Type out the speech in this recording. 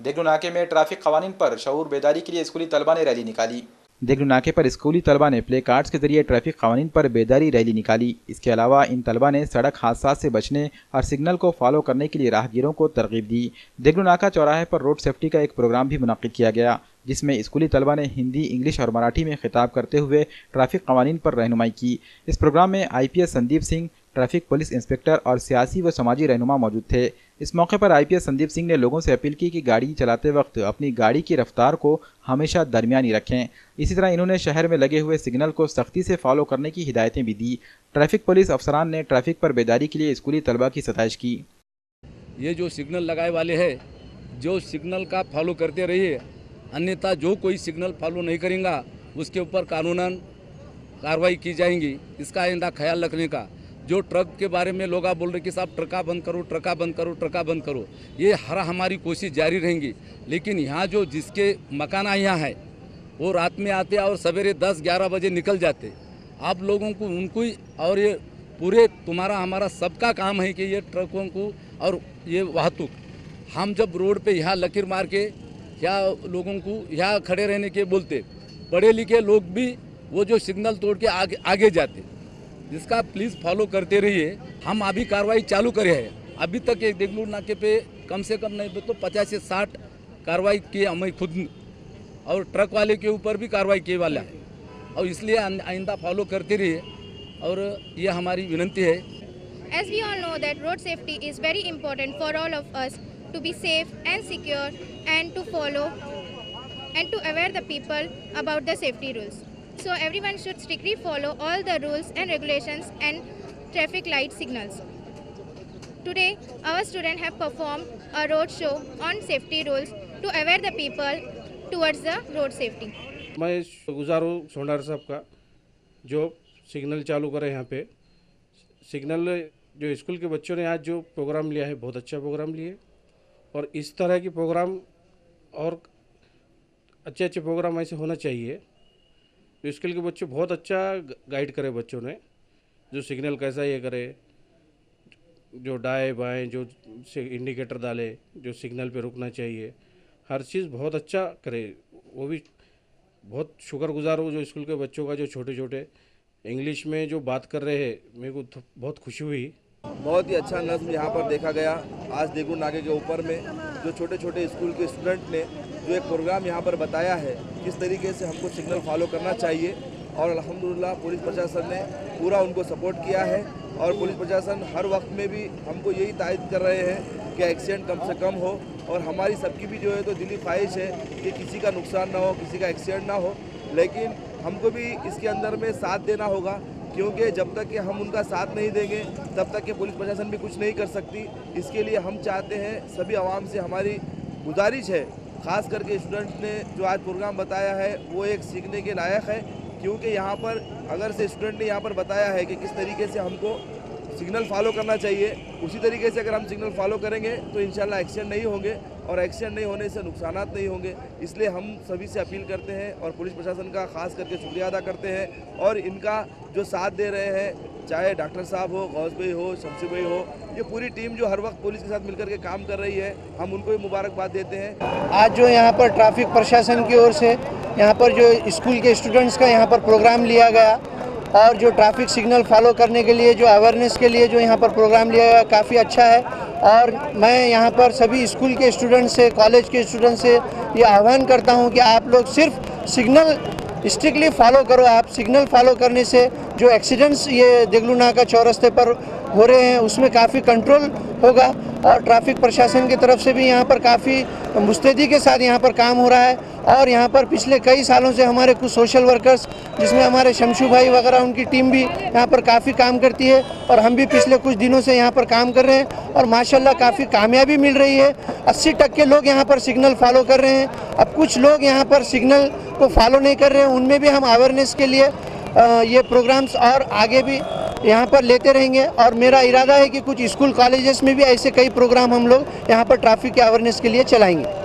देगलू नाके में ट्रैफिक कवानीन पर शऊर बेदारी के लिए स्कूली तलबा ने रैली निकाली। देगलू नाके पर स्कूली तलबा ने प्ले कार्ड्स के जरिए ट्रैफिक कवानीन पर बेदारी रैली निकाली। इसके अलावा इन तलबा ने सड़क हादसा से बचने और सिग्नल को फॉलो करने के लिए राहगीरों को तरगीब दी। देगलू नाका चौराहे पर रोड सेफ्टी का एक प्रोग्राम भी मुनक्किद किया गया, जिसमें स्कूली तलबा ने हिंदी, इंग्लिश और मराठी में खिताब करते हुए ट्रैफिक कवानीन पर रहनुमाई की। इस प्रोग्राम में IPS Sandeep Singh, traffic police inspector और सियासी व समाजी रहनुमा मौजूद थे। इस मौके पर IPS संदीप सिंह ने लोगों से अपील की कि गाड़ी चलाते वक्त अपनी गाड़ी की रफ्तार को हमेशा दरमियानी रखें। इसी तरह इन्होंने शहर में लगे हुए सिग्नल को सख्ती से फॉलो करने की हिदायतें भी दी। ट्रैफिक पुलिस अफसरान ने ट्रैफिक पर बेदारी के लिए स्कूली तलबा की सताइश की। ये जो सिग्नल लगाए वाले हैं, जो सिग्नल का फॉलो करते रहिए, अन्यथा जो कोई सिग्नल फॉलो नहीं करेगा उसके ऊपर कानूनन कार्रवाई की जाएगी। इसका आइंदा ख्याल रखने का। जो ट्रक के बारे में लोग बोल रहे कि साहब ट्रका बंद करो, ट्रका बंद करो, ट्रका बंद करो, ये हमारी कोशिश जारी रहेंगी। लेकिन यहाँ जो जिसके मकाना यहाँ है वो रात में आते और सवेरे 10-11 बजे निकल जाते। आप लोगों को उनको ही, और ये पूरे तुम्हारा हमारा सबका काम है कि ये ट्रकों को और ये वाहतुक, हम जब रोड पे यहाँ लकीर मार के या लोगों को यहाँ खड़े रहने के बोलते, पढ़े लिखे लोग भी वो जो सिग्नल तोड़ के आगे जाते, जिसका प्लीज़ फॉलो करते रहिए। हम अभी कार्रवाई चालू करे हैं। अभी तक एक देगलूर नाके पे कम से कम नहीं तो 50 से 60 कार्रवाई किए हमें खुद, और ट्रक वाले के ऊपर भी कार्रवाई किए वाला है, और इसलिए आइंदा फॉलो करते रहिए, और ये हमारी विनती है। As we all know that road safety is very important for all of us to be safe and secure and to follow and to aware the people about the safety rules. So everyone should strictly follow all the rules and regulations and traffic light signals. Today our students have performed a road show on safety rules to aware the people towards the road safety. मैं गुजार हूँ सोनार साहब का, जो signal चालू करे यहाँ पे। सिग्नल जो स्कूल के बच्चों ने आज जो प्रोग्राम लिया है, बहुत अच्छा प्रोग्राम लिए, और इस तरह की प्रोग्राम और अच्छे अच्छे प्रोग्राम ऐसे होना चाहिए। जो स्कूल के बच्चे बहुत अच्छा गाइड करे बच्चों ने, जो सिग्नल कैसा ये करे, जो दाएं बाएं जो इंडिकेटर डाले, जो सिग्नल पे रुकना चाहिए, हर चीज़ बहुत अच्छा करे। वो भी बहुत शुक्रगुजार हूँ जो स्कूल के बच्चों का, जो छोटे छोटे इंग्लिश में जो बात कर रहे हैं, मेरे को बहुत खुशी हुई। बहुत ही अच्छा नज़्म यहाँ पर देखा गया। आज देगलूर नाके के ऊपर में जो छोटे छोटे स्कूल के स्टूडेंट ने जो एक प्रोग्राम यहाँ पर बताया है, किस तरीके से हमको सिग्नल फॉलो करना चाहिए, और अल्हम्दुलिल्लाह पुलिस प्रशासन ने पूरा उनको सपोर्ट किया है। और पुलिस प्रशासन हर वक्त में भी हमको यही तायद कर रहे हैं कि एक्सीडेंट कम से कम हो, और हमारी सबकी भी जो है तो दिली ख्वाहिश है कि किसी का नुकसान ना हो, किसी का एक्सीडेंट ना हो। लेकिन हमको भी इसके अंदर में साथ देना होगा, क्योंकि जब तक कि हम उनका साथ नहीं देंगे तब तक कि पुलिस प्रशासन भी कुछ नहीं कर सकती। इसके लिए हम चाहते हैं, सभी आवाम से हमारी गुजारिश है, ख़ास करके स्टूडेंट ने जो आज प्रोग्राम बताया है वो एक सीखने के लायक है। क्योंकि यहाँ पर अगर से स्टूडेंट ने यहाँ पर बताया है कि किस तरीके से हमको सिग्नल फॉलो करना चाहिए, उसी तरीके से अगर हम सिग्नल फॉलो करेंगे तो इंशाल्लाह एक्सीडेंट नहीं होंगे, और एक्सीडेंट नहीं होने से नुकसानात नहीं होंगे। इसलिए हम सभी से अपील करते हैं और पुलिस प्रशासन का ख़ास करके शुक्रिया अदा करते हैं, और इनका जो साथ दे रहे हैं, चाहे डॉक्टर साहब हो, गौस भाई हो, शमसी भाई हो, ये पूरी टीम जो हर वक्त पुलिस के साथ मिलकर के काम कर रही है, हम उनको भी मुबारकबाद देते हैं। आज जो यहाँ पर ट्रैफिक प्रशासन की ओर से यहाँ पर जो स्कूल के स्टूडेंट्स का यहाँ पर प्रोग्राम लिया गया, और जो ट्रैफिक सिग्नल फॉलो करने के लिए जो अवेयरनेस के लिए जो यहाँ पर प्रोग्राम लिया गया, काफ़ी अच्छा है। और मैं यहाँ पर सभी स्कूल के स्टूडेंट से, कॉलेज के स्टूडेंट से ये आह्वान करता हूँ कि आप लोग सिर्फ सिग्नल स्ट्रिक्टली फॉलो करो। आप सिग्नल फॉलो करने से जो एक्सीडेंट्स ये देगलूर नाका चौरस्ते पर हो रहे हैं उसमें काफ़ी कंट्रोल होगा, और ट्रैफिक प्रशासन की तरफ से भी यहाँ पर काफ़ी मुस्तैदी के साथ यहाँ पर काम हो रहा है। और यहाँ पर पिछले कई सालों से हमारे कुछ सोशल वर्कर्स, जिसमें हमारे शमशू भाई वगैरह, उनकी टीम भी यहाँ पर काफ़ी काम करती है, और हम भी पिछले कुछ दिनों से यहाँ पर काम कर रहे हैं, और माशाल्लाह काफ़ी कामयाबी मिल रही है। 80% लोग यहाँ पर सिग्नल फॉलो कर रहे हैं। अब कुछ लोग यहाँ पर सिग्नल को फॉलो नहीं कर रहे हैं, उनमें भी हम अवेयरनेस के लिए ये प्रोग्राम्स और आगे भी यहाँ पर लेते रहेंगे। और मेरा इरादा है कि कुछ स्कूल कॉलेजेस में भी ऐसे कई प्रोग्राम हम लोग यहाँ पर ट्रैफिक के अवेयरनेस के लिए चलाएंगे।